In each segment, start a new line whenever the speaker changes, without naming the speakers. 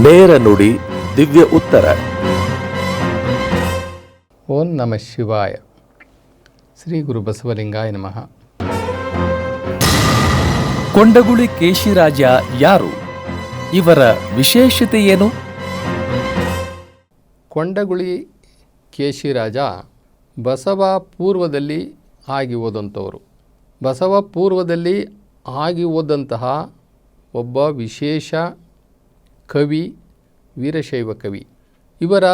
ನೇರ ನುಡಿ ದಿವ್ಯ ಉತ್ತರ.
ಓಂ ನಮಃ ಶಿವಾಯ. ಶ್ರೀ ಗುರು ಬಸವಲಿಂಗಾಯ ನಮಃ.
ಕೊಂಡಗುಳಿ ಕೇಶಿರಾಜ ಯಾರು? ಇವರ ವಿಶೇಷತೆ ಏನು?
ಕೊಂಡಗುಳಿ ಕೇಶಿರಾಜ ಬಸವ ಪೂರ್ವದಲ್ಲಿ ಆಗಿ ಹೋದಂಥವರು. ಬಸವ ಪೂರ್ವದಲ್ಲಿ ಆಗಿ ಹೋದಂತಹ ಒಬ್ಬ ವಿಶೇಷ ಕವಿ, ವೀರಶೈವ ಕವಿ. ಇವರ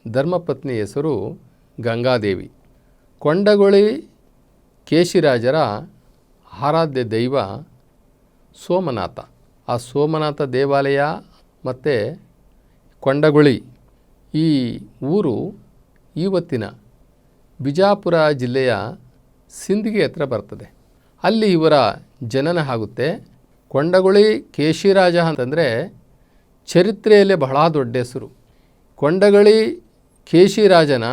ಧರ್ಮಪತ್ನಿ ಹೆಸರು ಗಂಗಾದೇವಿ. ಕೊಂಡಗುಳಿ ಕೇಶಿರಾಜರ ಆರಾಧ್ಯ ದೈವ ಸೋಮನಾಥ. ಆ ಸೋಮನಾಥ ದೇವಾಲಯ ಮತ್ತು ಕೊಂಡಗುಳಿ ಈ ಊರು ಇವತ್ತಿನ ಬಿಜಾಪುರ ಜಿಲ್ಲೆಯ ಸಿಂದಗಿ ಹತ್ರ ಬರ್ತದೆ. ಅಲ್ಲಿ ಇವರ ಜನನ ಆಗುತ್ತೆ. ಕೊಂಡಗುಳಿ ಕೇಶಿರಾಜ ಅಂತಂದರೆ ಚರಿತ್ರೆಯಲ್ಲೇ ಬಹಳ ದೊಡ್ಡ ಹೆಸರು. ಕೊಂಡಗುಳಿ ಕೇಶಿರಾಜನ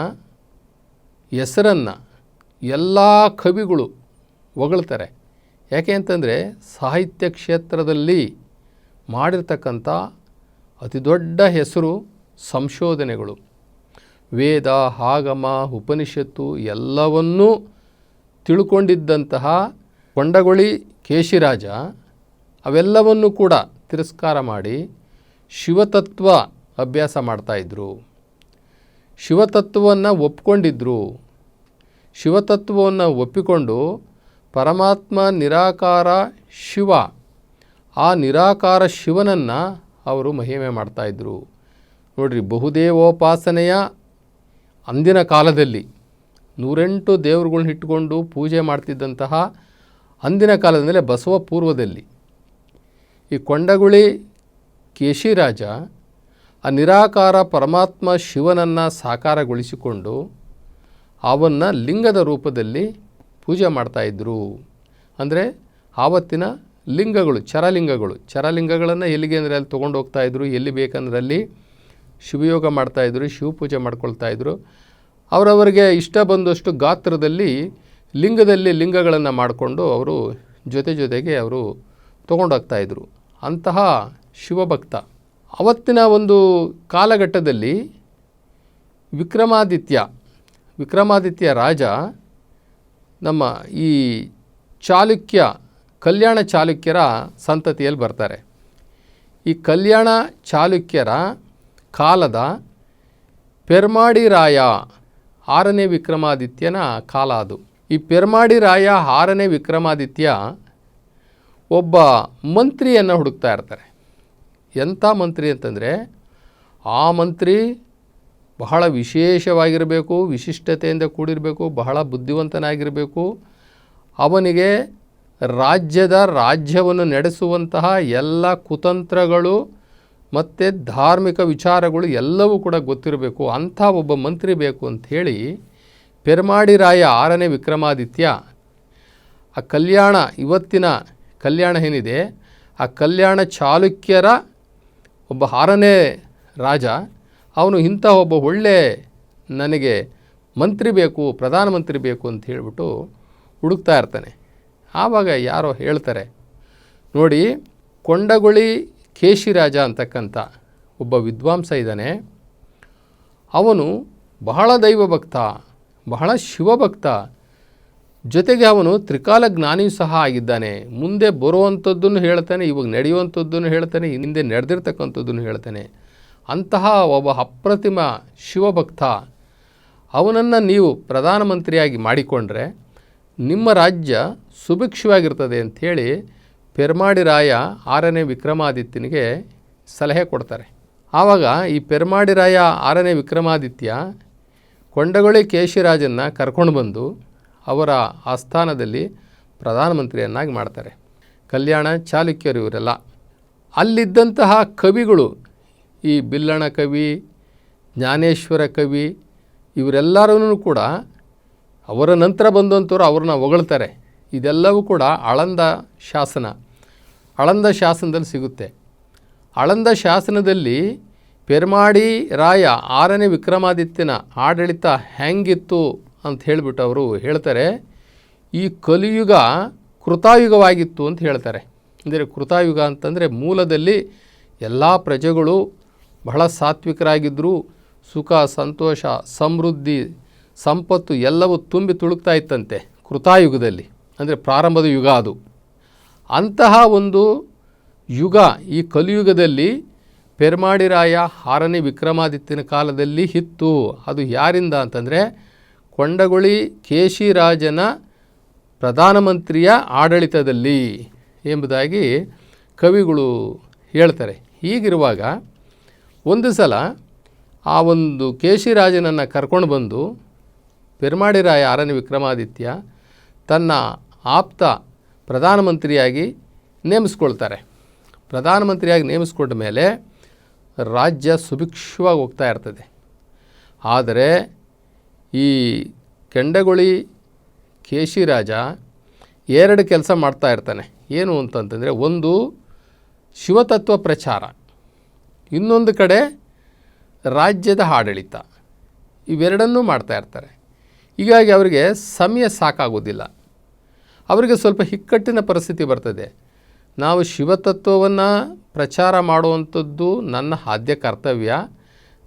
ಹೆಸರನ್ನು ಎಲ್ಲ ಕವಿಗಳು ಹೊಗಳ್ತಾರೆ. ಯಾಕೆ ಅಂತಂದರೆ ಸಾಹಿತ್ಯ ಕ್ಷೇತ್ರದಲ್ಲಿ ಮಾಡಿರ್ತಕ್ಕಂಥ ಅತಿ ದೊಡ್ಡ ಹೆಸರು, ಸಂಶೋಧನೆಗಳು, ವೇದ, ಆಗಮ, ಉಪನಿಷತ್ತು ಎಲ್ಲವನ್ನೂ ತಿಳ್ಕೊಂಡಿದ್ದಂತಹ ಕೊಂಡಗುಳಿ ಕೇಶಿರಾಜ ಅವೆಲ್ಲವನ್ನೂ ಕೂಡ ತಿರಸ್ಕಾರ ಮಾಡಿ ಶಿವತತ್ವ ಅಭ್ಯಾಸ ಮಾಡ್ತಾಯಿದ್ರು. ಶಿವತತ್ವವನ್ನು ಒಪ್ಕೊಂಡಿದ್ರು. ಶಿವತತ್ವವನ್ನು ಒಪ್ಪಿಕೊಂಡು ಪರಮಾತ್ಮ ನಿರಾಕಾರ ಶಿವ, ಆ ನಿರಾಕಾರ ಶಿವನನ್ನು ಅವರು ಮಹಿಮೆ ಮಾಡ್ತಾಯಿದ್ರು. ನೋಡ್ರಿ, ಬಹುದೇವೋಪಾಸನೆಯ ಅಂದಿನ ಕಾಲದಲ್ಲಿ 108 ದೇವರುಗಳ್ನ ಇಟ್ಕೊಂಡು ಪೂಜೆ ಮಾಡ್ತಿದ್ದಂತಹ ಅಂದಿನ ಕಾಲದಲ್ಲೇ ಬಸವ ಪೂರ್ವದಲ್ಲಿ ಈ ಕೊಂಡಗುಳಿ ಕೇಶಿರಾಜ ಆ ನಿರಾಕಾರ ಪರಮಾತ್ಮ ಶಿವನನ್ನು ಸಾಕಾರಗೊಳಿಸಿಕೊಂಡು ಅವನ್ನು ಲಿಂಗದ ರೂಪದಲ್ಲಿ ಪೂಜೆ ಮಾಡ್ತಾಯಿದ್ರು. ಅಂದರೆ ಆವತ್ತಿನ ಲಿಂಗಗಳು, ಚರಲಿಂಗಗಳನ್ನು ಎಲ್ಲಿಗೆ ಅಂದರೆ ಅಲ್ಲಿ ತೊಗೊಂಡು ಹೋಗ್ತಾಯಿದ್ರು. ಎಲ್ಲಿ ಬೇಕಂದ್ರೆ ಅಲ್ಲಿ ಶಿವಯೋಗ ಮಾಡ್ತಾಯಿದ್ರು, ಶಿವಪೂಜೆ ಮಾಡ್ಕೊಳ್ತಾಯಿದ್ರು. ಅವರವರಿಗೆ ಇಷ್ಟ ಬಂದಷ್ಟು ಗಾತ್ರದಲ್ಲಿ ಲಿಂಗಗಳನ್ನು ಮಾಡಿಕೊಂಡು ಅವರು ಜೊತೆಗೆ ಅವರು ತೊಗೊಂಡೋಗ್ತಾಯಿದ್ರು. ಅಂತಹ ಶಿವಭಕ್ತ. ಅವತ್ತಿನ ಒಂದು ಕಾಲಘಟ್ಟದಲ್ಲಿ ವಿಕ್ರಮಾದಿತ್ಯ ರಾಜ ನಮ್ಮ ಈ ಕಲ್ಯಾಣ ಚಾಲುಕ್ಯರ ಸಂತತಿಯಲ್ಲಿ ಬರ್ತಾರೆ. ಈ ಕಲ್ಯಾಣ ಚಾಲುಕ್ಯರ ಕಾಲದ ಪೆರ್ಮಾಡಿ ರಾಯ 6ನೇ ವಿಕ್ರಮಾದಿತ್ಯನ ಕಾಲ ಅದು. ಈ ಪೆರ್ಮಾಡಿ ರಾಯ 6ನೇ ವಿಕ್ರಮಾದಿತ್ಯ ಒಬ್ಬ ಮಂತ್ರಿಯನ್ನು ಹುಡುಕ್ತಾ ಇರ್ತಾರೆ. ಎಂಥ ಮಂತ್ರಿ ಅಂತಂದರೆ ಆ ಮಂತ್ರಿ ಬಹಳ ವಿಶೇಷವಾಗಿರಬೇಕು, ವಿಶಿಷ್ಟತೆಯಿಂದ ಕೂಡಿರಬೇಕು, ಬಹಳ ಬುದ್ಧಿವಂತನಾಗಿರಬೇಕು. ಅವನಿಗೆ ರಾಜ್ಯವನ್ನು ನಡೆಸುವಂತಹ ಎಲ್ಲ ಕುತಂತ್ರಗಳು ಮತ್ತು ಧಾರ್ಮಿಕ ವಿಚಾರಗಳು ಎಲ್ಲವೂ ಕೂಡ ಗೊತ್ತಿರಬೇಕು. ಅಂಥ ಒಬ್ಬ ಮಂತ್ರಿ ಬೇಕು ಅಂಥೇಳಿ ಪೆರ್ಮಾಡಿ ರಾಯ 6ನೇ ವಿಕ್ರಮಾದಿತ್ಯ ಆ ಇವತ್ತಿನ ಕಲ್ಯಾಣ ಏನಿದೆ, ಆ ಕಲ್ಯಾಣ ಚಾಲುಕ್ಯರ ಒಬ್ಬ 6ನೇ ರಾಜ, ಅವನು ಇಂಥ ಒಬ್ಬ ಒಳ್ಳೆ ನನಗೆ ಮಂತ್ರಿ ಬೇಕು, ಪ್ರಧಾನಮಂತ್ರಿ ಬೇಕು ಅಂತ ಹೇಳಿಬಿಟ್ಟು ಹುಡುಕ್ತಾ ಇರ್ತಾನೆ. ಆವಾಗ ಯಾರೋ ಹೇಳ್ತಾರೆ, ನೋಡಿ, ಕೊಂಡಗುಳಿ ಕೇಶಿರಾಜ ಅಂತಕ್ಕಂಥ ಒಬ್ಬ ವಿದ್ವಾಂಸ ಇದ್ದಾನೆ. ಅವನು ಬಹಳ ದೈವಭಕ್ತ, ಬಹಳ ಶಿವಭಕ್ತ, ಜೊತೆಗೆ ಅವನು ತ್ರಿಕಾಲ ಜ್ಞಾನಿಯೂ ಸಹ ಆಗಿದ್ದಾನೆ. ಮುಂದೆ ಬರುವಂಥದ್ದನ್ನು ಹೇಳ್ತಾನೆ, ಇವಾಗ ನಡೆಯುವಂಥದ್ದನ್ನು ಹೇಳ್ತಾನೆ, ಹಿಂದೆ ನಡೆದಿರ್ತಕ್ಕಂಥದ್ದನ್ನು ಹೇಳ್ತಾನೆ. ಅಂತಹ ಒಬ್ಬ ಅಪ್ರತಿಮ ಶಿವಭಕ್ತ, ಅವನನ್ನು ನೀವು ಪ್ರಧಾನಮಂತ್ರಿಯಾಗಿ ಮಾಡಿಕೊಂಡ್ರೆ ನಿಮ್ಮ ರಾಜ್ಯ ಸುಭಿಕ್ಷವಾಗಿರ್ತದೆ ಅಂಥೇಳಿ ಪೆರ್ಮಾಡಿ ರಾಯ 6ನೇ ವಿಕ್ರಮಾದಿತ್ಯನಿಗೆ ಸಲಹೆ ಕೊಡ್ತಾರೆ. ಆವಾಗ ಈ ಪೆರ್ಮಾಡಿ ರಾಯ 6ನೇ ವಿಕ್ರಮಾದಿತ್ಯ ಕೊಂಡಗುಳಿ ಕೇಶಿರಾಜನ್ನು ಕರ್ಕೊಂಡು ಬಂದು ಅವರ ಆಸ್ಥಾನದಲ್ಲಿ ಪ್ರಧಾನಮಂತ್ರಿಯನ್ನಾಗಿ ಮಾಡ್ತಾರೆ. ಕಲ್ಯಾಣ ಚಾಲುಕ್ಯರು ಇವರೆಲ್ಲ. ಅಲ್ಲಿದ್ದಂತಹ ಕವಿಗಳು, ಈ ಬಿಲ್ಲಣ ಕವಿ, ಜ್ಞಾನೇಶ್ವರ ಕವಿ, ಇವರೆಲ್ಲರೂ ಕೂಡ ಅವರ ನಂತರ ಬಂದಂಥವ್ರು ಅವ್ರನ್ನ ಹೊಗಳ್ತಾರೆ. ಇದೆಲ್ಲವೂ ಕೂಡ ಆಳಂದ ಶಾಸನದಲ್ಲಿ ಸಿಗುತ್ತೆ. ಆಳಂದ ಶಾಸನದಲ್ಲಿ ಪೆರ್ಮಾಡಿ ರಾಯ 6ನೇ ವಿಕ್ರಮಾದಿತ್ಯನ ಆಡಳಿತ ಹೆಂಗಿತ್ತು ಅಂತ ಹೇಳಿಬಿಟ್ಟು ಅವರು ಹೇಳ್ತಾರೆ, ಈ ಕಲಿಯುಗ ಕೃತಾಯುಗವಾಗಿತ್ತು ಅಂತ ಹೇಳ್ತಾರೆ. ಅಂದರೆ ಕೃತಾಯುಗ ಅಂತಂದರೆ ಮೂಲದಲ್ಲಿ ಎಲ್ಲ ಪ್ರಜೆಗಳು ಬಹಳ ಸಾತ್ವಿಕರಾಗಿದ್ದರು. ಸುಖ, ಸಂತೋಷ, ಸಮೃದ್ಧಿ, ಸಂಪತ್ತು ಎಲ್ಲವೂ ತುಂಬಿ ತುಳುಕ್ತಾ ಇತ್ತಂತೆ ಕೃತಾಯುಗದಲ್ಲಿ. ಅಂದರೆ ಪ್ರಾರಂಭದ ಯುಗ ಅದು. ಅಂತಹ ಒಂದು ಯುಗ ಈ ಕಲಿಯುಗದಲ್ಲಿ ಪೆರ್ಮಾಡಿರಾಯ 6ನೇ ವಿಕ್ರಮಾದಿತ್ಯನ ಕಾಲದಲ್ಲಿ ಇತ್ತು. ಅದು ಯಾರಿಂದ ಅಂತಂದರೆ ಕೊಂಡಗುಳಿ ಕೇಶಿರಾಜನ ಪ್ರಧಾನಮಂತ್ರಿಯ ಆಡಳಿತದಲ್ಲಿ ಎಂಬುದಾಗಿ ಕವಿಗಳು ಹೇಳ್ತಾರೆ. ಹೀಗಿರುವಾಗ ಒಂದು ಸಲ ಆ ಒಂದು ಕೇಶಿರಾಜನನ್ನು ಕರ್ಕೊಂಡು ಬಂದು ಪೆರ್ಮಾಡಿರಾಯ 6ನೇ ವಿಕ್ರಮಾದಿತ್ಯ ತನ್ನ ಆಪ್ತ ಪ್ರಧಾನಮಂತ್ರಿಯಾಗಿ ನೇಮಿಸ್ಕೊಳ್ತಾರೆ. ಪ್ರಧಾನಮಂತ್ರಿಯಾಗಿ ನೇಮಿಸ್ಕೊಂಡ ಮೇಲೆ ರಾಜ್ಯ ಸುಭಿಕ್ಷವಾಗಿ ಹೋಗ್ತಾ ಇರ್ತದೆ. ಆದರೆ ಈ ಕೆಂಡಗುಳಿ ಕೇಶಿರಾಜ 2 ಕೆಲಸ ಮಾಡ್ತಾ ಇರ್ತಾನೆ. ಏನು ಅಂತಂತಂದರೆ, ಒಂದು ಶಿವತತ್ವ ಪ್ರಚಾರ, ಇನ್ನೊಂದು ಕಡೆ ರಾಜ್ಯದ ಆಡಳಿತ. ಇವೆರಡನ್ನೂ ಮಾಡ್ತಾ ಇರ್ತಾರೆ. ಹೀಗಾಗಿ ಅವರಿಗೆ ಸಮಯ ಸಾಕಾಗೋದಿಲ್ಲ. ಅವರಿಗೆ ಸ್ವಲ್ಪ ಇಕ್ಕಟ್ಟಿನ ಪರಿಸ್ಥಿತಿ ಬರ್ತದೆ. ನಾವು ಶಿವತತ್ವವನ್ನು ಪ್ರಚಾರ ಮಾಡುವಂಥದ್ದು ನನ್ನ ಆದ್ಯ ಕರ್ತವ್ಯ.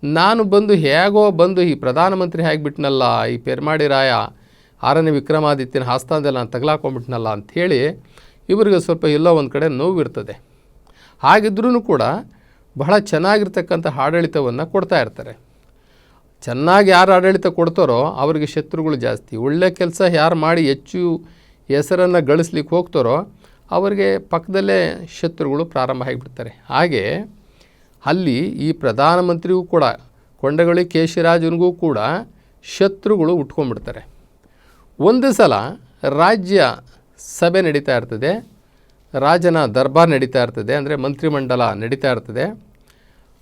ನಾನು ಹೇಗೋ ಬಂದು ಈ ಪ್ರಧಾನಮಂತ್ರಿ ಆಗಿಬಿಟ್ನಲ್ಲ, ಈ ಪೆರ್ಮಾಡಿರಾಯ 6ನೇ ವಿಕ್ರಮಾದಿತ್ಯನ ಆಸ್ಥಾನದಲ್ಲಿ ನಾನು ತಗಲಾಕೊಂಡ್ಬಿಟ್ನಲ್ಲ ಅಂಥೇಳಿ ಇವರಿಗೆ ಸ್ವಲ್ಪ ಎಲ್ಲೋ ಒಂದು ಕಡೆ ನೋವಿರ್ತದೆ. ಹಾಗಿದ್ರೂ ಕೂಡ ಬಹಳ ಚೆನ್ನಾಗಿರ್ತಕ್ಕಂಥ ಆಡಳಿತವನ್ನು ಕೊಡ್ತಾ ಇರ್ತಾರೆ. ಚೆನ್ನಾಗಿ ಯಾರು ಆಡಳಿತ ಕೊಡ್ತಾರೋ ಅವರಿಗೆ ಶತ್ರುಗಳು ಜಾಸ್ತಿ. ಒಳ್ಳೆಯ ಕೆಲಸ ಯಾರು ಮಾಡಿ ಹೆಚ್ಚು ಹೆಸರನ್ನು ಗಳಿಸ್ಲಿಕ್ಕೆ ಹೋಗ್ತಾರೋ ಅವರಿಗೆ ಪಕ್ಕದಲ್ಲೇ ಶತ್ರುಗಳು ಪ್ರಾರಂಭ ಆಗಿಬಿಡ್ತಾರೆ. ಹಾಗೆ ಅಲ್ಲಿ ಈ ಪ್ರಧಾನಮಂತ್ರಿಗೂ ಕೂಡ ಕೊಂಡಗುಳಿ ಕೇಶಿರಾಜನಿಗೂ ಕೂಡ ಶತ್ರುಗಳು ಉಟ್ಕೊಂಡ್ಬಿಡ್ತಾರೆ. ಒಂದು ಸಲ ರಾಜ್ಯ ಸಭೆ ನಡೀತಾ ಇರ್ತದೆ, ರಾಜನ ದರ್ಬಾರ್ ನಡೀತಾ ಇರ್ತದೆ, ಅಂದರೆ ಮಂತ್ರಿಮಂಡಲ ನಡೀತಾ ಇರ್ತದೆ.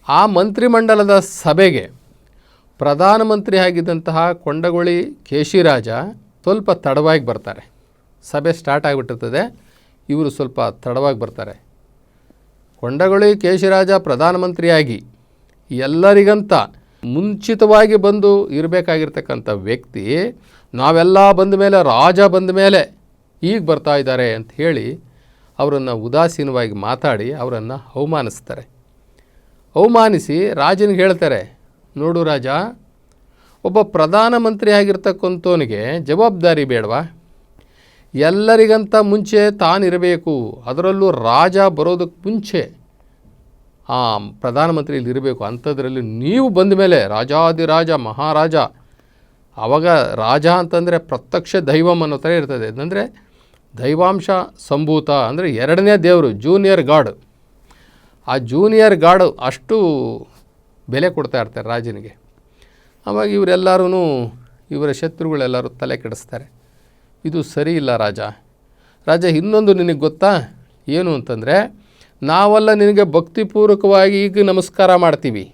ಆ ಮಂತ್ರಿಮಂಡಲದ ಸಭೆಗೆ ಪ್ರಧಾನಮಂತ್ರಿ ಆಗಿದ್ದಂತಹ ಕೊಂಡಗುಳಿ ಕೇಶಿರಾಜ ಸ್ವಲ್ಪ ತಡವಾಗಿ ಬರ್ತಾರೆ. ಸಭೆ ಸ್ಟಾರ್ಟ್ ಆಗಿಬಿಟ್ಟಿರ್ತದೆ, ಇವರು ಸ್ವಲ್ಪ ತಡವಾಗಿ ಬರ್ತಾರೆ. ಕೊಂಡಗುಳಿ ಕೇಶಿರಾಜ ಪ್ರಧಾನಮಂತ್ರಿಯಾಗಿ ಎಲ್ಲರಿಗಂತ ಮುಂಚಿತವಾಗಿ ಬಂದು ಇರಬೇಕಾಗಿರ್ತಕ್ಕಂಥ ವ್ಯಕ್ತಿ ನಾವೆಲ್ಲ ಬಂದ ಮೇಲೆ, ರಾಜ ಬಂದ ಮೇಲೆ ಈಗ ಬರ್ತಾ ಇದ್ದಾರೆ ಅಂತ ಹೇಳಿ ಅವರನ್ನು ಉದಾಸೀನವಾಗಿ ಮಾತಾಡಿ ಅವರನ್ನು ಅವಮಾನಿಸ್ತಾರೆ. ಅವಮಾನಿಸಿ ರಾಜನಿಗೆ ಹೇಳ್ತಾರೆ, ನೋಡು ರಾಜ, ಒಬ್ಬ ಪ್ರಧಾನಮಂತ್ರಿ ಆಗಿರ್ತಕ್ಕಂಥವನಿಗೆ ಜವಾಬ್ದಾರಿ ಬೇಡವಾ? ಎಲ್ಲರಿಗಂತ ಮುಂಚೆ ತಾನಿರಬೇಕು. ಅದರಲ್ಲೂ ರಾಜ ಬರೋದಕ್ಕೆ ಮುಂಚೆ ಆ ಪ್ರಧಾನಮಂತ್ರಿ ಇಲ್ಲಿ ಇರಬೇಕು. ಅಂಥದ್ರಲ್ಲಿ ನೀವು ಬಂದ ಮೇಲೆ ರಾಜಾದಿರಾಜ ಮಹಾರಾಜ, ಆವಾಗ ರಾಜ ಅಂತಂದರೆ ಪ್ರತ್ಯಕ್ಷ ದೈವಂ ಅನ್ನೋ ಥರ ಇರ್ತದೆ. ಅಂದರೆ ದೈವಾಂಶ ಸಂಭೂತ, ಅಂದರೆ 2ನೇ ದೇವರು, ಜೂನಿಯರ್ ಗಾಡ್. ಆ ಜೂನಿಯರ್ ಗಾಡ್ ಅಷ್ಟು ಬೆಲೆ ಕೊಡ್ತಾ ಇರ್ತಾರೆ ರಾಜನಿಗೆ. ಆವಾಗ ಇವರೆಲ್ಲರೂ, ಇವರ ಶತ್ರುಗಳೆಲ್ಲರೂ ತಲೆ ಕೆಡಿಸ್ತಾರೆ. ಇದು ಸರಿ ಇಲ್ಲ ರಾಜ. ಇನ್ನೊಂದು ನಿನಗೆ ಗೊತ್ತಾ ಏನು ಅಂತಂದರೆ, ನಾವೆಲ್ಲ ನಿನಗೆ ಭಕ್ತಿಪೂರ್ವಕವಾಗಿ ಈಗ ನಮಸ್ಕಾರ ಮಾಡ್ತೀವಿ,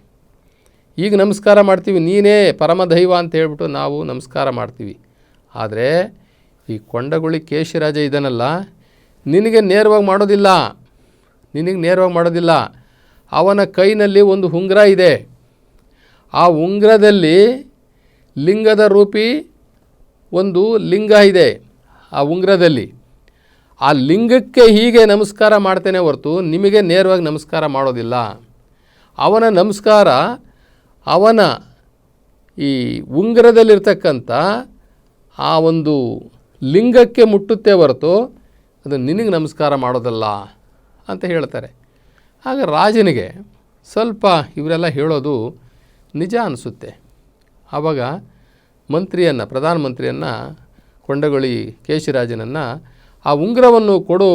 ನೀನೇ ಪರಮದೈವ ಅಂತ ಹೇಳ್ಬಿಟ್ಟು ನಾವು ನಮಸ್ಕಾರ ಮಾಡ್ತೀವಿ. ಆದರೆ ಈ ಕೊಂಡಗುಳಿ ಕೇಶಿರಾಜ ಇದನ್ನಲ್ಲ, ನಿನಗೆ ನೇರವಾಗಿ ಮಾಡೋದಿಲ್ಲ. ಅವನ ಕೈನಲ್ಲಿ ಒಂದು ಉಂಗುರ ಇದೆ. ಆ ಉಂಗುರದಲ್ಲಿ ಲಿಂಗದ ರೂಪಿ ಒಂದು ಲಿಂಗ ಇದೆ. ಆ ಉಂಗುರದಲ್ಲಿ ಆ ಲಿಂಗಕ್ಕೆ ಹೀಗೆ ನಮಸ್ಕಾರ ಮಾಡ್ತೇನೆ ಹೊರತು ನಿಮಗೆ ನೇರವಾಗಿ ನಮಸ್ಕಾರ ಮಾಡೋದಿಲ್ಲ. ಅವನ ನಮಸ್ಕಾರ ಅವನ ಈ ಉಂಗುರದಲ್ಲಿರ್ತಕ್ಕಂಥ ಆ ಒಂದು ಲಿಂಗಕ್ಕೆ ಮುಟ್ಟುತ್ತೆ ಹೊರತು ಅದು ನಿನಗೆ ನಮಸ್ಕಾರ ಮಾಡೋದಲ್ಲ ಅಂತ ಹೇಳ್ತಾರೆ. ಆಗ ರಾಜನಿಗೆ ಸ್ವಲ್ಪ ಇವರೆಲ್ಲ ಹೇಳೋದು ನಿಜ ಅನಿಸುತ್ತೆ. ಆವಾಗ ಪ್ರಧಾನಮಂತ್ರಿಯನ್ನು ಕೊಂಡಗುಳಿ ಕೇಶಿರಾಜನನ್ನು ಆ ಉಂಗುರವನ್ನು ಕೊಡು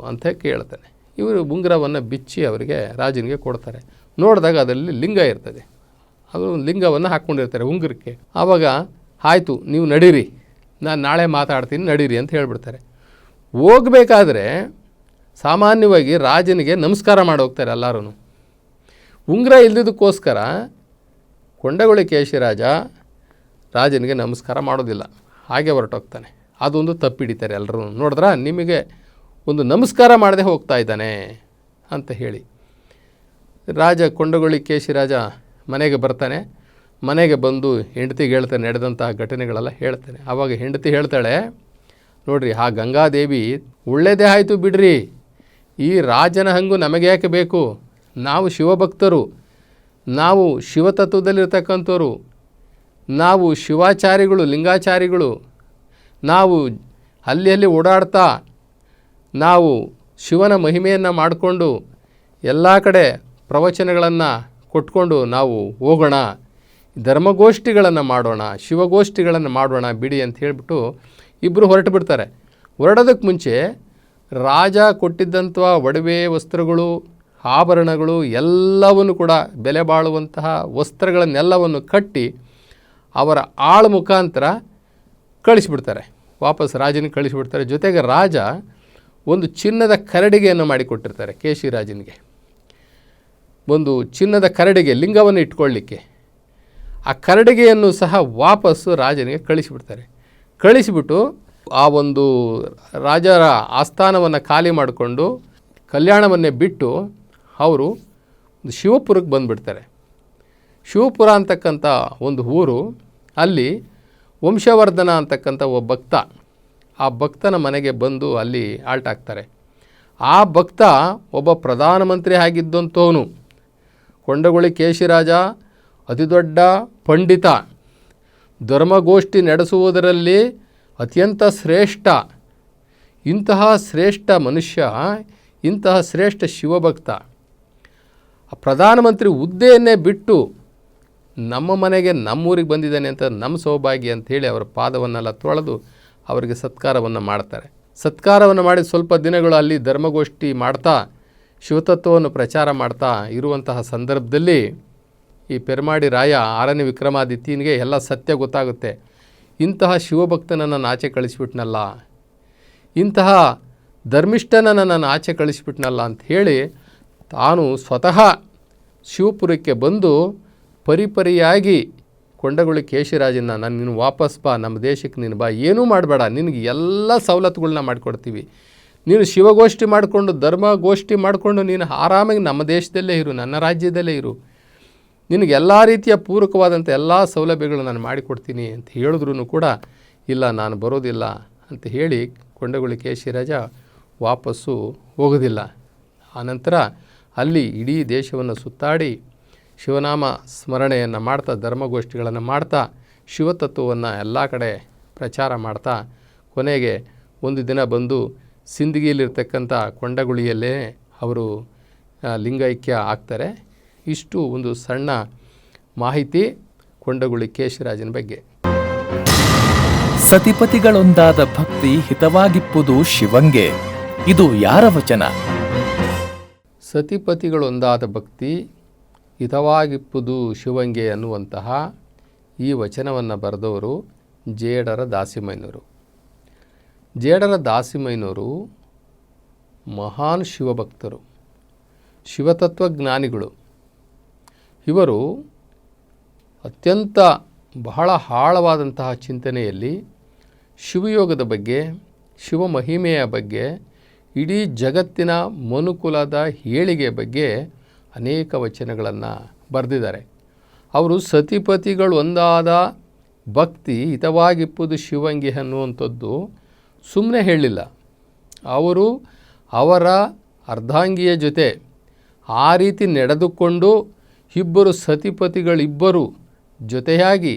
ಅಂತ ಕೇಳ್ತಾನೆ. ಇವರು ಉಂಗುರವನ್ನು ಬಿಚ್ಚಿ ಅವರಿಗೆ ರಾಜನಿಗೆ ಕೊಡ್ತಾರೆ. ನೋಡಿದಾಗ ಅದರಲ್ಲಿ ಲಿಂಗ ಇರ್ತದೆ. ಅವರು ಲಿಂಗವನ್ನು ಹಾಕ್ಕೊಂಡಿರ್ತಾರೆ ಉಂಗುರಕ್ಕೆ. ಆವಾಗ ಆಯಿತು, ನೀವು ನಡೀರಿ, ನಾನು ನಾಳೆ ಮಾತಾಡ್ತೀನಿ, ನಡೀರಿ ಅಂತ ಹೇಳಿಬಿಡ್ತಾರೆ. ಹೋಗಬೇಕಾದ್ರೆ ಸಾಮಾನ್ಯವಾಗಿ ರಾಜನಿಗೆ ನಮಸ್ಕಾರ ಮಾಡಿ ಹೋಗ್ತಾರೆ ಎಲ್ಲರೂ. ಉಂಗುರ ಇಲ್ಲದಕ್ಕೋಸ್ಕರ ಕೊಂಡಗುಳಿ ಕೇಶಿರಾಜ ರಾಜನಿಗೆ ನಮಸ್ಕಾರ ಮಾಡೋದಿಲ್ಲ, ಹಾಗೆ ಹೊರಟೋಗ್ತಾನೆ. ಅದೊಂದು ತಪ್ಪಿಡಿತಾರೆ ಎಲ್ಲರೂ. ನೋಡಿದ್ರಾ, ನಿಮಗೆ ಒಂದು ನಮಸ್ಕಾರ ಮಾಡದೆ ಹೋಗ್ತಾ ಇದ್ದಾನೆ ಅಂತ ಹೇಳಿ ರಾಜ ಕೊಂಡಗುಳಿ ಕೇಶಿರಾಜ ಮನೆಗೆ ಬರ್ತಾನೆ. ಮನೆಗೆ ಬಂದು ಹೆಂಡತಿಗೆ ಹೇಳ್ತಾನೆ, ನಡೆದಂತಹ ಘಟನೆಗಳೆಲ್ಲ ಹೇಳ್ತಾನೆ. ಆವಾಗ ಹೆಂಡತಿ ಹೇಳ್ತಾಳೆ, ನೋಡಿರಿ, ಆ ಗಂಗಾದೇವಿ ಒಳ್ಳೆಯದೇ ಆಯಿತು ಬಿಡ್ರಿ, ಈ ರಾಜನ ಹಂಗು ನಮಗೆ ಯಾಕೆ ಬೇಕು? ನಾವು ಶಿವಭಕ್ತರು, ನಾವು ಶಿವತತ್ವದಲ್ಲಿರ್ತಕ್ಕಂಥವ್ರು, ನಾವು ಶಿವಾಚಾರಿಗಳು, ಲಿಂಗಾಚಾರಿಗಳು, ನಾವು ಅಲ್ಲಿ ಓಡಾಡ್ತಾ ನಾವು ಶಿವನ ಮಹಿಮೆಯನ್ನು ಮಾಡಿಕೊಂಡು ಎಲ್ಲ ಕಡೆ ಪ್ರವಚನಗಳನ್ನು ಕೊಟ್ಕೊಂಡು ನಾವು ಹೋಗೋಣ, ಧರ್ಮಗೋಷ್ಠಿಗಳನ್ನು ಮಾಡೋಣ, ಶಿವಗೋಷ್ಠಿಗಳನ್ನು ಮಾಡೋಣ ಬಿಡಿ ಅಂತ ಹೇಳಿಬಿಟ್ಟು ಇಬ್ಬರು ಹೊರಟು ಬಿಡ್ತಾರೆ. ಹೊರಡೋದಕ್ಕೆ ಮುಂಚೆ ರಾಜ ಕೊಟ್ಟಿದ್ದಂಥ ಒಡವೆ ವಸ್ತ್ರಗಳು, ಆಭರಣಗಳು ಎಲ್ಲವನ್ನು ಕೂಡ ಬೆಲೆ ಬಾಳುವಂತಹ ವಸ್ತ್ರಗಳನ್ನೆಲ್ಲವನ್ನು ಕಟ್ಟಿ ಅವರ ಆಳು ಮುಖಾಂತರ ಕಳಿಸಿಬಿಡ್ತಾರೆ, ವಾಪಸ್ ರಾಜನಿಗೆ ಕಳಿಸಿಬಿಡ್ತಾರೆ. ಜೊತೆಗೆ ರಾಜ ಒಂದು ಚಿನ್ನದ ಕರಡಿಗೆಯನ್ನು ಮಾಡಿಕೊಟ್ಟಿರ್ತಾರೆ ಕೇಶಿರಾಜನಿಗೆ, ಒಂದು ಚಿನ್ನದ ಕರಡಿಗೆ, ಲಿಂಗವನ್ನು ಇಟ್ಕೊಳ್ಳಿಕ್ಕೆ. ಆ ಕರಡಿಗೆಯನ್ನು ಸಹ ವಾಪಸ್ಸು ರಾಜನಿಗೆ ಕಳಿಸಿಬಿಡ್ತಾರೆ. ಕಳಿಸಿಬಿಟ್ಟು ಆ ಒಂದು ರಾಜರ ಆಸ್ಥಾನವನ್ನು ಖಾಲಿ ಮಾಡಿಕೊಂಡು ಕಲ್ಯಾಣವನ್ನೇ ಬಿಟ್ಟು ಅವರು ಶಿವಪುರಕ್ಕೆ ಬಂದುಬಿಡ್ತಾರೆ. ಶಿವಪುರ ಅಂತಕ್ಕಂಥ ಒಂದು ಊರು, ಅಲ್ಲಿ ವಂಶವರ್ಧನ ಅಂತಕ್ಕಂಥ ಒಬ್ಬ ಭಕ್ತ, ಆ ಭಕ್ತನ ಮನೆಗೆ ಬಂದು ಅಲ್ಲಿ ಆಲ್ಟ್ ಆಗ್ತಾರೆ. ಆ ಭಕ್ತ ಒಬ್ಬ ಪ್ರಧಾನಮಂತ್ರಿ ಆಗಿದ್ದಂಥವನು. ಕೊಂಡಗುಳಿ ಕೇಶಿರಾಜ ಅತಿ ದೊಡ್ಡ ಪಂಡಿತ, ಧರ್ಮಗೋಷ್ಠಿ ನಡೆಸುವುದರಲ್ಲಿ ಅತ್ಯಂತ ಶ್ರೇಷ್ಠ. ಇಂತಹ ಶ್ರೇಷ್ಠ ಮನುಷ್ಯ, ಇಂತಹ ಶ್ರೇಷ್ಠ ಶಿವಭಕ್ತ ಆ ಪ್ರಧಾನಮಂತ್ರಿ ಹುದ್ದೆಯನ್ನೇ ಬಿಟ್ಟು ನಮ್ಮ ಮನೆಗೆ, ನಮ್ಮೂರಿಗೆ ಬಂದಿದ್ದಾನೆ ಅಂತ ನಮ್ಮ ಸೌಭಾಗ್ಯ ಅಂಥೇಳಿ ಅವರ ಪಾದವನ್ನೆಲ್ಲ ತೊಳೆದು ಅವರಿಗೆ ಸತ್ಕಾರವನ್ನು ಮಾಡ್ತಾರೆ. ಸತ್ಕಾರವನ್ನು ಮಾಡಿ ಸ್ವಲ್ಪ ದಿನಗಳು ಅಲ್ಲಿ ಧರ್ಮಗೋಷ್ಠಿ ಮಾಡ್ತಾ ಶಿವತತ್ವವನ್ನು ಪ್ರಚಾರ ಮಾಡ್ತಾ ಇರುವಂತಹ ಸಂದರ್ಭದಲ್ಲಿ ಈ ಪೆರ್ಮಾಡಿ ರಾಯ 6ನೇ ವಿಕ್ರಮಾದಿತ್ಯನಿಗೆ ಎಲ್ಲ ಸತ್ಯ ಗೊತ್ತಾಗುತ್ತೆ. ಇಂತಹ ಶಿವಭಕ್ತನನ್ನು ನಾನು ಆಚೆ ಕಳಿಸಿಬಿಟ್ನಲ್ಲ, ಇಂತಹ ಧರ್ಮಿಷ್ಠನನ್ನು ನಾನು ಆಚೆ ಕಳಿಸಿಬಿಟ್ನಲ್ಲ ಅಂತ ಹೇಳಿ ತಾನು ಸ್ವತಃ ಶಿವಪುರಕ್ಕೆ ಬಂದು ಪರಿಪರಿಯಾಗಿ ಕೊಂಡಗುಳಿ ಕೇಶಿರಾಜನ, ನಾನು ನೀನು ವಾಪಸ್ ಬಾ, ನಮ್ಮ ದೇಶಕ್ಕೆ ನೀನು ಬಾ, ಏನೂ ಮಾಡಬೇಡ, ನಿನಗೆ ಎಲ್ಲ ಸವಲತ್ತುಗಳನ್ನ ಮಾಡಿಕೊಡ್ತೀವಿ, ನೀನು ಶಿವಗೋಷ್ಠಿ ಮಾಡಿಕೊಂಡು ಧರ್ಮಗೋಷ್ಠಿ ಮಾಡಿಕೊಂಡು ನೀನು ಆರಾಮಾಗಿ ನಮ್ಮ ದೇಶದಲ್ಲೇ ಇರು, ನನ್ನ ರಾಜ್ಯದಲ್ಲೇ ಇರು, ನಿನಗೆ ಎಲ್ಲ ರೀತಿಯ ಪೂರಕವಾದಂಥ ಎಲ್ಲ ಸೌಲಭ್ಯಗಳು ನಾನು ಮಾಡಿಕೊಡ್ತೀನಿ ಅಂತ ಹೇಳಿದ್ರೂ ಕೂಡ ಇಲ್ಲ, ನಾನು ಬರೋದಿಲ್ಲ ಅಂತ ಹೇಳಿ ಕೊಂಡಗುಳಿ ಕೇಶಿರಾಜ ವಾಪಸ್ಸು ಹೋಗೋದಿಲ್ಲ. ಆನಂತರ ಅಲ್ಲಿ ಇಡೀ ದೇಶವನ್ನು ಸುತ್ತಾಡಿ ಶಿವನಾಮ ಸ್ಮರಣೆಯನ್ನು ಮಾಡ್ತಾ, ಧರ್ಮಗೋಷ್ಠಿಗಳನ್ನು ಮಾಡ್ತಾ, ಶಿವತತ್ವವನ್ನು ಎಲ್ಲ ಕಡೆ ಪ್ರಚಾರ ಮಾಡ್ತಾ ಕೊನೆಗೆ ಒಂದು ದಿನ ಬಂದು ಸಿಂದಗಿಯಲ್ಲಿರ್ತಕ್ಕಂಥ ಕೊಂಡಗುಳಿಯಲ್ಲೇ ಅವರು ಲಿಂಗೈಕ್ಯ ಆಗ್ತಾರೆ. ಇಷ್ಟು ಒಂದು ಸಣ್ಣ ಮಾಹಿತಿ ಕೊಂಡಗುಳಿ ಕೇಶಿರಾಜನ ಬಗ್ಗೆ.
ಸತಿಪತಿಗಳೊಂದಾದ ಭಕ್ತಿ ಹಿತವಾಗಿಪ್ಪುದು ಶಿವಂಗೆ, ಇದು ಯಾರ ವಚನ?
ಸತಿಪತಿಗಳೊಂದಾದ ಭಕ್ತಿ ಹಿತವಾಗಿಪ್ಪುದು ಶಿವಂಗೆ ಅನ್ನುವಂತಹ ಈ ವಚನವನ್ನು ಬರೆದವರು ಜೇಡರ ದಾಸಿಮಯ್ಯನವರು. ಜೇಡರ ದಾಸಿಮಯ್ಯನವರು ಮಹಾನ್ ಶಿವಭಕ್ತರು, ಶಿವತತ್ವಜ್ಞಾನಿಗಳು. ಇವರು ಅತ್ಯಂತ ಬಹಳ ಆಳವಾದಂತಹ ಚಿಂತನೆಯಲ್ಲಿ ಶಿವಯೋಗದ ಬಗ್ಗೆ, ಶಿವ ಮಹಿಮೆಯ ಬಗ್ಗೆ, ಇಡೀ ಜಗತ್ತಿನ ಮನುಕುಲದ ಏಳಿಗೆ ಬಗ್ಗೆ ಅನೇಕ ವಚನಗಳನ್ನು ಬರೆದಿದ್ದಾರೆ. ಅವರು ಸತಿಪತಿಗಳು ಒಂದಾದ ಭಕ್ತಿ ಹಿತವಾಗಿಪ್ಪುದು ಶಿವಂಗೆ ಅನ್ನುವಂಥದ್ದು ಸುಮ್ಮನೆ ಹೇಳಿಲ್ಲ. ಅವರು ಅವರ ಅರ್ಧಾಂಗಿಯ ಜೊತೆ ಆ ರೀತಿ ನಡೆದುಕೊಂಡು ಇಬ್ಬರು ಸತಿಪತಿಗಳಿಬ್ಬರು ಜೊತೆಯಾಗಿ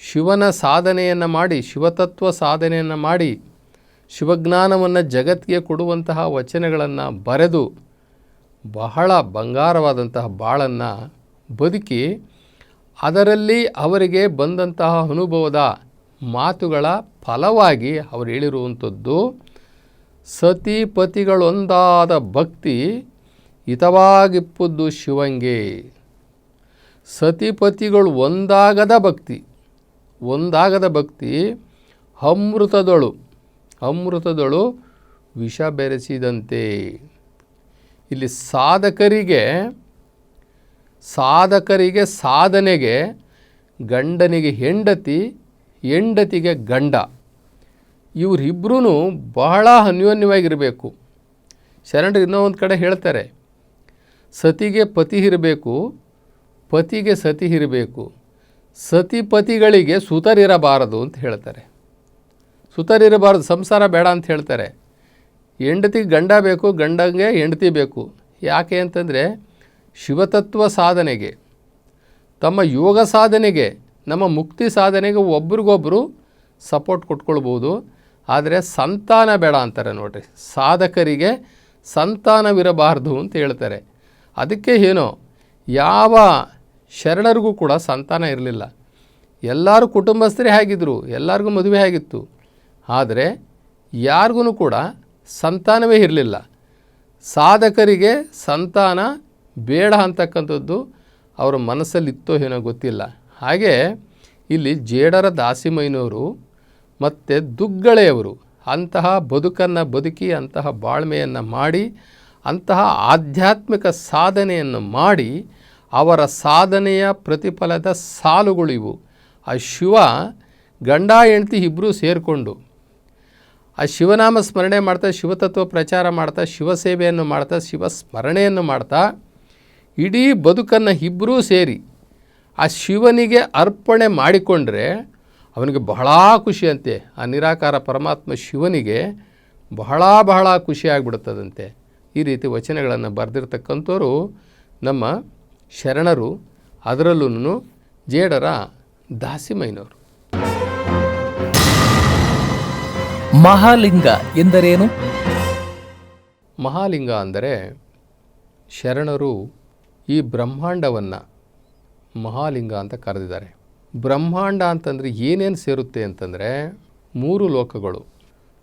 ಶಿವನ ಸಾಧನೆಯನ್ನು ಮಾಡಿ, ಶಿವತತ್ವ ಸಾಧನೆಯನ್ನು ಮಾಡಿ, ಶಿವಜ್ಞಾನವನ್ನು ಜಗತ್ತಿಗೆ ಕೊಡುವಂತಹ ವಚನಗಳನ್ನು ಬರೆದು ಬಹಳ ಬಂಗಾರವಾದಂತಹ ಬಾಳನ್ನು ಬದುಕಿ, ಅದರಲ್ಲಿ ಅವರಿಗೆ ಬಂದಂತಹ ಅನುಭವದ ಮಾತುಗಳ ಫಲವಾಗಿ ಅವರು ಹೇಳಿರುವಂಥದ್ದು ಸತಿಪತಿಗಳೊಂದಾದ ಭಕ್ತಿ ಹಿತವಾಗಿಪ್ಪುದು ಶಿವಂಗೆ. ಸತಿಪತಿಗಳು ಒಂದಾಗದ ಭಕ್ತಿ ಅಮೃತದಳು ವಿಷ ಬೆರೆಸಿದಂತೆ. ಇಲ್ಲಿ ಸಾಧಕರಿಗೆ ಸಾಧನೆಗೆ, ಗಂಡನಿಗೆ ಹೆಂಡತಿ, ಹೆಂಡತಿಗೆ ಗಂಡ, ಇವರಿಬ್ಬರೂ ಬಹಳ ಅನ್ಯೋನ್ಯವಾಗಿರಬೇಕು. ಶರಣರು ಇನ್ನೊಂದು ಕಡೆ ಹೇಳ್ತಾರೆ, ಸತಿಗೆ ಪತಿ ಇರಬೇಕು, ಪತಿಗೆ ಸತಿ ಇರಬೇಕು, ಸತಿಪತಿಗಳಿಗೆ ಸುತರಿರಬಾರದು ಅಂತ ಹೇಳ್ತಾರೆ. ಸುತರಿರಬಾರದು, ಸಂಸಾರ ಬೇಡ ಅಂತ ಹೇಳ್ತಾರೆ. ಹೆಂಡತಿಗೆ ಗಂಡ ಬೇಕು, ಗಂಡಂಗೆ ಹೆಂಡತಿ ಬೇಕು. ಯಾಕೆ ಅಂತಂದರೆ ಶಿವತತ್ವ ಸಾಧನೆಗೆ, ತಮ್ಮ ಯೋಗ ಸಾಧನೆಗೆ, ನಮ್ಮ ಮುಕ್ತಿ ಸಾಧನೆಗೆ ಒಬ್ರಿಗೊಬ್ಬರು ಸಪೋರ್ಟ್ ಕೊಟ್ಕೊಳ್ಬೋದು. ಆದರೆ ಸಂತಾನ ಬೇಡ ಅಂತಾರೆ ನೋಡ್ರಿ. ಸಾಧಕರಿಗೆ ಸಂತಾನವಿರಬಾರ್ದು ಅಂತ ಹೇಳ್ತಾರೆ. ಅದಕ್ಕೆ ಏನೋ ಯಾವ ಶರಣರಿಗೂ ಕೂಡ ಸಂತಾನ ಇರಲಿಲ್ಲ. ಎಲ್ಲರೂ ಕುಟುಂಬಸ್ಥರೇ ಆಗಿದ್ದರು, ಎಲ್ಲರಿಗೂ ಮದುವೆ ಆಗಿತ್ತು. ಆದರೆ ಯಾರಿಗೂ ಕೂಡ ಸಂತಾನವೇ ಇರಲಿಲ್ಲ. ಸಾಧಕರಿಗೆ ಸಂತಾನ ಬೇಡ ಅಂತಕ್ಕಂಥದ್ದು ಅವರ ಮನಸ್ಸಲ್ಲಿತ್ತೋ ಏನೋ ಗೊತ್ತಿಲ್ಲ. ಹಾಗೆ ಇಲ್ಲಿ ಜೇಡರ ದಾಸಿಮಯ್ಯನವರು ಮತ್ತು ದುಗ್ಗಳೆಯವರು ಅಂತಹ ಬದುಕನ್ನು ಬದುಕಿ, ಅಂತಹ ಬಾಳ್ಮೆಯನ್ನು ಮಾಡಿ, ಅಂತಹ ಆಧ್ಯಾತ್ಮಿಕ ಸಾಧನೆಯನ್ನು ಮಾಡಿ, ಅವರ ಸಾಧನೆಯ ಪ್ರತಿಫಲದ ಸಾಲುಗಳಿವು. ಆ ಶಿವ ಗಂಡ ಹೆಂಡತಿ ಇಬ್ಬರೂ ಸೇರಿಕೊಂಡು ಆ ಶಿವನಾಮ ಸ್ಮರಣೆ ಮಾಡ್ತಾ, ಶಿವತತ್ವ ಪ್ರಚಾರ ಮಾಡ್ತಾ, ಶಿವಸೇವೆಯನ್ನು ಮಾಡ್ತಾ, ಶಿವ ಸ್ಮರಣೆಯನ್ನು ಮಾಡ್ತಾ, ಇಡೀ ಬದುಕನ್ನು ಇಬ್ಬರೂ ಸೇರಿ ಆ ಶಿವನಿಗೆ ಅರ್ಪಣೆ ಮಾಡಿಕೊಂಡ್ರೆ ಅವನಿಗೆ ಬಹಳ ಖುಷಿಯಂತೆ. ಆ ನಿರಾಕಾರ ಪರಮಾತ್ಮ ಶಿವನಿಗೆ ಬಹಳ ಖುಷಿಯಾಗ್ಬಿಡುತ್ತದಂತೆ. ಈ ರೀತಿ ವಚನಗಳನ್ನು ಬರೆದಿರ್ತಕ್ಕಂಥವ್ರು ನಮ್ಮ ಶರಣರು, ಅದರಲ್ಲೂ ಜೇಡರ ದಾಸಿಮಯ್ಯನವರು.
ಮಹಾಲಿಂಗ ಎಂದರೇನು?
ಮಹಾಲಿಂಗ ಅಂದರೆ ಶರಣರು ಈ ಬ್ರಹ್ಮಾಂಡವನ್ನು ಮಹಾಲಿಂಗ ಅಂತ ಕರೆದಿದ್ದಾರೆ. ಬ್ರಹ್ಮಾಂಡ ಅಂತಂದರೆ ಏನೇನು ಸೇರುತ್ತೆ ಅಂತಂದರೆ 3 ಲೋಕಗಳು,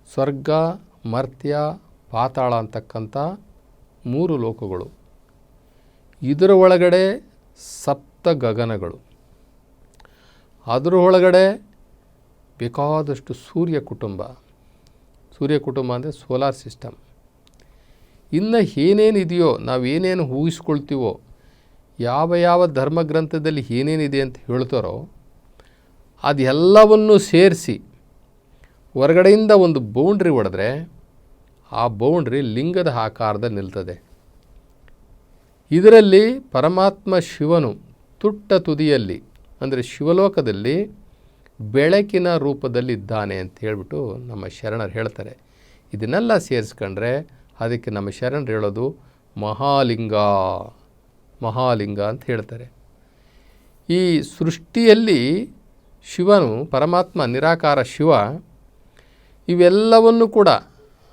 ಸ್ವರ್ಗ, ಮರ್ತ್ಯ, ಪಾತಾಳ ಅಂತಕ್ಕಂಥ 3 ಲೋಕಗಳು. ಇದರ ಒಳಗಡೆ 7 ಗಗನಗಳು, ಅದರ ಒಳಗಡೆ ಬೇಕಾದಷ್ಟು ಸೂರ್ಯ ಕುಟುಂಬ ಅಂದರೆ ಸೋಲಾರ್ ಸಿಸ್ಟಮ್. ಇನ್ನು ಏನೇನಿದೆಯೋ, ನಾವೇನೇನು ಊಹಿಸ್ಕೊಳ್ತೀವೋ, ಯಾವ ಧರ್ಮಗ್ರಂಥದಲ್ಲಿ ಏನೇನಿದೆ ಅಂತ ಹೇಳ್ತಾರೋ ಅದೆಲ್ಲವನ್ನು ಸೇರಿಸಿ ಹೊರಗಡೆಯಿಂದ ಒಂದು ಬೌಂಡ್ರಿ ಹೊಡೆದ್ರೆ ಆ ಬೌಂಡ್ರಿ ಲಿಂಗದ ಆಕಾರದಲ್ಲಿ ನಿಲ್ತದೆ. ಇದರಲ್ಲಿ ಪರಮಾತ್ಮ ಶಿವನು ತುಟ್ಟ ತುದಿಯಲ್ಲಿ ಅಂದರೆ ಶಿವಲೋಕದಲ್ಲಿ ಬೆಳಕಿನ ರೂಪದಲ್ಲಿದ್ದಾನೆ ಅಂತ ಹೇಳ್ಬಿಟ್ಟು ನಮ್ಮ ಶರಣರು ಹೇಳ್ತಾರೆ. ಇದನ್ನೆಲ್ಲ ಸೇರಿಸ್ಕೊಂಡ್ರೆ ಅದಕ್ಕೆ ನಮ್ಮ ಶರಣರು ಹೇಳೋದು ಮಹಾಲಿಂಗ ಅಂತ ಹೇಳ್ತಾರೆ. ಈ ಸೃಷ್ಟಿಯಲ್ಲಿ ಶಿವನು, ಪರಮಾತ್ಮ ನಿರಾಕಾರ ಶಿವ, ಇವೆಲ್ಲವನ್ನು ಕೂಡ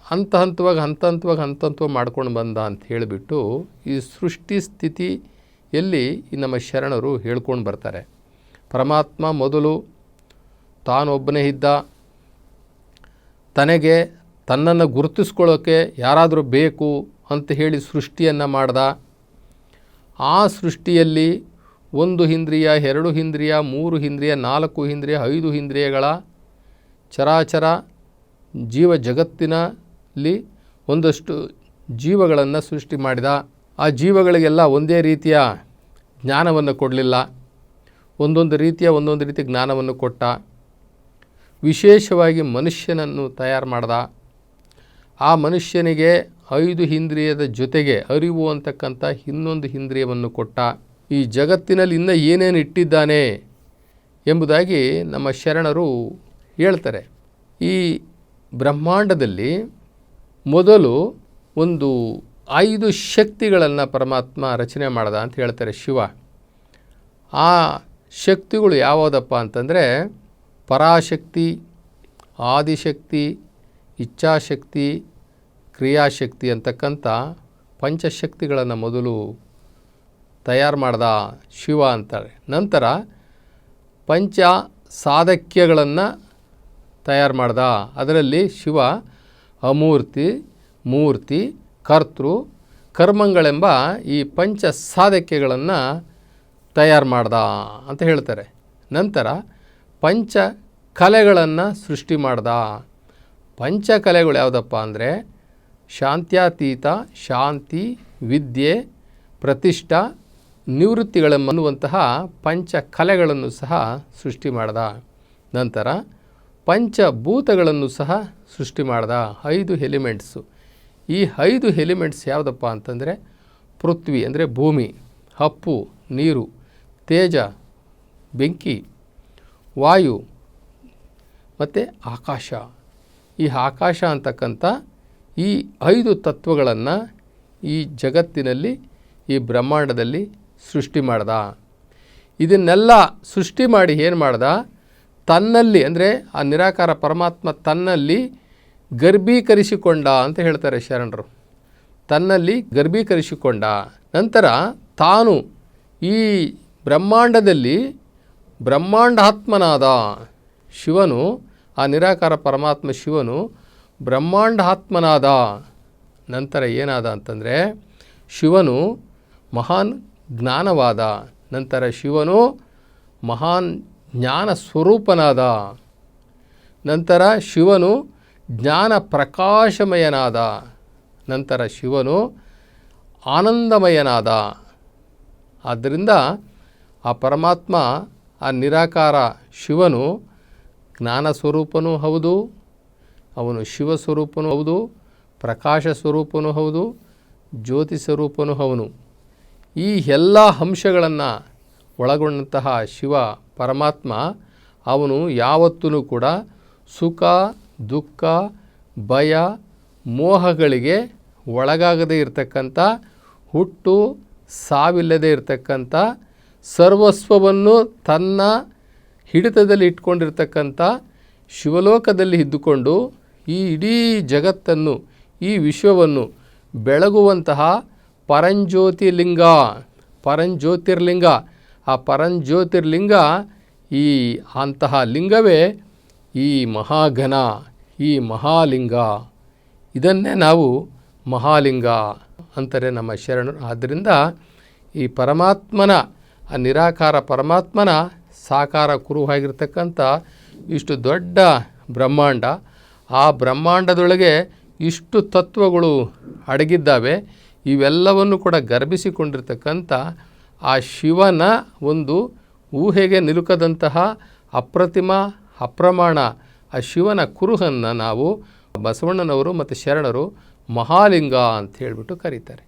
ಹಂತ ಹಂತವಾಗಿ ಮಾಡ್ಕೊಂಡು ಬಂದ ಅಂತ ಹೇಳಿಬಿಟ್ಟು ಈ ಸೃಷ್ಟಿ ಸ್ಥಿತಿಯಲ್ಲಿ ನಮ್ಮ ಶರಣರು ಹೇಳ್ಕೊಂಡು ಬರ್ತಾರೆ. ಪರಮಾತ್ಮ ಮೊದಲು ತಾನೊಬ್ಬನೇ ಇದ್ದ, ತನಗೆ ತನ್ನನ್ನು ಗುರುತಿಸ್ಕೊಳ್ಳೋಕ್ಕೆ ಯಾರಾದರೂ ಬೇಕು ಅಂತ ಹೇಳಿ ಸೃಷ್ಟಿಯನ್ನು ಮಾಡ್ದ. ಆ ಸೃಷ್ಟಿಯಲ್ಲಿ 1 ಇಂದ್ರಿಯ, 2 ಇಂದ್ರಿಯ, 3 ಇಂದ್ರಿಯ, 4 ಇಂದ್ರಿಯ, 5 ಇಂದ್ರಿಯಗಳ ಚರಾಚರ ಜೀವ ಜಗತ್ತಿನಲ್ಲಿ ಒಂದಷ್ಟು ಜೀವಗಳನ್ನು ಸೃಷ್ಟಿ ಮಾಡಿದ. ಆ ಜೀವಗಳಿಗೆಲ್ಲ ಒಂದೇ ರೀತಿಯ ಜ್ಞಾನವನ್ನು ಕೊಡಲಿಲ್ಲ, ಒಂದೊಂದು ರೀತಿಯ ಜ್ಞಾನವನ್ನು ಕೊಟ್ಟ. ವಿಶೇಷವಾಗಿ ಮನುಷ್ಯನನ್ನು ತಯಾರು ಮಾಡ್ದ. ಆ ಮನುಷ್ಯನಿಗೆ 5 ಇಂದ್ರಿಯದ ಜೊತೆಗೆ ಅರಿವು ಅಂತಕ್ಕಂಥ ಇನ್ನೊಂದು ಇಂದ್ರಿಯವನ್ನು ಕೊಟ್ಟ. ಈ ಜಗತ್ತಿನಲ್ಲಿ ಇನ್ನೂ ಏನೇನು ಇಟ್ಟಿದ್ದಾನೆ ಎಂಬುದಾಗಿ ನಮ್ಮ ಶರಣರು ಹೇಳ್ತಾರೆ. ಈ ಬ್ರಹ್ಮಾಂಡದಲ್ಲಿ ಮೊದಲು ಒಂದು 5 ಶಕ್ತಿಗಳನ್ನು ಪರಮಾತ್ಮ ರಚನೆ ಮಾಡ್ದ ಅಂತ ಹೇಳ್ತಾರೆ ಶಿವ. ಆ ಶಕ್ತಿಗಳು ಯಾವುದಪ್ಪ ಅಂತಂದರೆ ಪರಾಶಕ್ತಿ, ಆದಿಶಕ್ತಿ, ಇಚ್ಛಾಶಕ್ತಿ, ಕ್ರಿಯಾಶಕ್ತಿ ಅಂತಕ್ಕಂಥ ಪಂಚಶಕ್ತಿಗಳನ್ನು ಮೊದಲು ತಯಾರು ಮಾಡ್ದ ಶಿವ ಅಂತಾರೆ. ನಂತರ ಪಂಚ ಸಾಧಕ್ಯಗಳನ್ನು ತಯಾರು ಮಾಡ್ದ. ಅದರಲ್ಲಿ ಶಿವ ಅಮೂರ್ತಿ, ಮೂರ್ತಿ, ಕರ್ತೃ, ಕರ್ಮಗಳೆಂಬ ಈ ಪಂಚ ಸಾಧಕ್ಯಗಳನ್ನು ತಯಾರು ಮಾಡ್ದ ಅಂತ ಹೇಳ್ತಾರೆ. ನಂತರ ಪಂಚ ಕಲೆಗಳನ್ನು ಸೃಷ್ಟಿ ಮಾಡ್ದ. ಪಂಚಕಲೆಗಳು ಯಾವುದಪ್ಪ ಅಂದರೆ ಶಾಂತ್ಯಾತೀತ, ಶಾಂತಿ, ವಿದ್ಯೆ, ಪ್ರತಿಷ್ಠ, ನಿವೃತ್ತಿಗಳೆಂಬನ್ನುವಂತಹ ಪಂಚಕಲೆಗಳನ್ನು ಸಹ ಸೃಷ್ಟಿ ಮಾಡ್ದ. ನಂತರ ಪಂಚಭೂತಗಳನ್ನು ಸಹ ಸೃಷ್ಟಿ ಮಾಡ್ದ. 5 ಎಲಿಮೆಂಟ್ಸು. ಈ 5 ಎಲಿಮೆಂಟ್ಸ್ ಯಾವುದಪ್ಪ ಅಂತಂದರೆ ಪೃಥ್ವಿ ಅಂದರೆ ಭೂಮಿ, ಅಪ್ಪು ನೀರು, ತೇಜ ಬೆಂಕಿ, ವಾಯು ಮತ್ತು ಆಕಾಶ. ಈ ಆಕಾಶ ಅಂತಕ್ಕಂಥ ಈ 5 ತತ್ವಗಳನ್ನು ಈ ಜಗತ್ತಿನಲ್ಲಿ ಈ ಬ್ರಹ್ಮಾಂಡದಲ್ಲಿ ಸೃಷ್ಟಿ ಮಾಡ್ದ. ಇದನ್ನೆಲ್ಲ ಸೃಷ್ಟಿ ಮಾಡಿ ಏನು ಮಾಡ್ದ, ತನ್ನಲ್ಲಿ ಅಂದರೆ ಆ ನಿರಾಕಾರ ಪರಮಾತ್ಮ ತನ್ನಲ್ಲಿ ಗರ್ಭೀಕರಿಸಿಕೊಂಡ ಅಂತ ಹೇಳ್ತಾರೆ ಶರಣರು. ತನ್ನಲ್ಲಿ ಗರ್ಭೀಕರಿಸಿಕೊಂಡ ನಂತರ ತಾನು ಈ ಬ್ರಹ್ಮಾಂಡದಲ್ಲಿ ಬ್ರಹ್ಮಾಂಡಾತ್ಮನಾದ ಶಿವನು, ಆ ನಿರಾಕಾರ ಪರಮಾತ್ಮ ಶಿವನು ಬ್ರಹ್ಮಾಂಡಾತ್ಮನಾದ ನಂತರ ಏನಾದ ಅಂತಂದರೆ ಶಿವನು ಮಹಾನ್ ಜ್ಞಾನವಾದ. ನಂತರ ಶಿವನು ಮಹಾನ್ ಜ್ಞಾನ ಸ್ವರೂಪನಾದ. ನಂತರ ಶಿವನು ಜ್ಞಾನ ಪ್ರಕಾಶಮಯನಾದ. ನಂತರ ಶಿವನು ಆನಂದಮಯನಾದ. ಆದ್ದರಿಂದ ಆ ಪರಮಾತ್ಮ, ಆ ನಿರಾಕಾರ ಶಿವನು ಜ್ಞಾನ ಸ್ವರೂಪನೂ ಹೌದು, ಅವನು ಶಿವ ಸ್ವರೂಪನೂ ಹೌದು, ಪ್ರಕಾಶ ಸ್ವರೂಪನೂ ಹೌದು, ಜ್ಯೋತಿ ಸ್ವರೂಪನೂ ಅವನು. ಈ ಎಲ್ಲ ಅಂಶಗಳನ್ನು ಒಳಗೊಂಡಂತಹ ಶಿವ ಪರಮಾತ್ಮ ಅವನು ಯಾವತ್ತೂ ಕೂಡ ಸುಖ ದುಃಖ ಭಯ ಮೋಹಗಳಿಗೆ ಒಳಗಾಗದೇ ಇರತಕ್ಕಂಥ, ಹುಟ್ಟು ಸಾವಿಲ್ಲದೆ ಇರತಕ್ಕಂಥ, ಸರ್ವಸ್ವವನ್ನು ತನ್ನ ಹಿಡಿತದಲ್ಲಿ ಇಟ್ಕೊಂಡಿರ್ತಕ್ಕಂಥ, ಶಿವಲೋಕದಲ್ಲಿ ಇದ್ದುಕೊಂಡು ಈ ಇಡೀ ಜಗತ್ತನ್ನು, ಈ ವಿಶ್ವವನ್ನು ಬೆಳಗುವಂತಹ ಪರಂಜ್ಯೋತಿರ್ಲಿಂಗ. ಆ ಪರಂಜ್ಯೋತಿರ್ಲಿಂಗ, ಈ ಅಂತಹ ಲಿಂಗವೇ ಈ ಮಹಾಘನ, ಈ ಮಹಾಲಿಂಗ. ಇದನ್ನೇ ನಾವು ಮಹಾಲಿಂಗ ಅಂತಾರೆ ನಮ್ಮ ಶರಣರು. ಆದ್ದರಿಂದ ಈ ಪರಮಾತ್ಮನ, ಆ ನಿರಾಕಾರ ಪರಮಾತ್ಮನ ಸಾಕಾರ ಕುರುವಾಗಿರ್ತಕ್ಕಂಥ ಇಷ್ಟು ದೊಡ್ಡ ಬ್ರಹ್ಮಾಂಡ, ಆ ಬ್ರಹ್ಮಾಂಡದೊಳಗೆ ಇಷ್ಟು ತತ್ವಗಳು ಅಡಗಿದ್ದಾವೆ. ಇವೆಲ್ಲವನ್ನು ಕೂಡ ಗರ್ಭಿಸಿಕೊಂಡಿರ್ತಕ್ಕಂಥ ಆ ಶಿವನ ಒಂದು ಊಹೆಗೆ ನಿಲುಕದಂತಹ ಅಪ್ರತಿಮ ಅಪ್ರಮಾಣ ಆ ಶಿವನ ಕುರುಹನ್ನು ನಾವು ಬಸವಣ್ಣನವರು ಮತ್ತು ಶರಣರು ಮಹಾಲಿಂಗ ಅಂತ ಹೇಳಿಬಿಟ್ಟು ಕರೀತಾರೆ.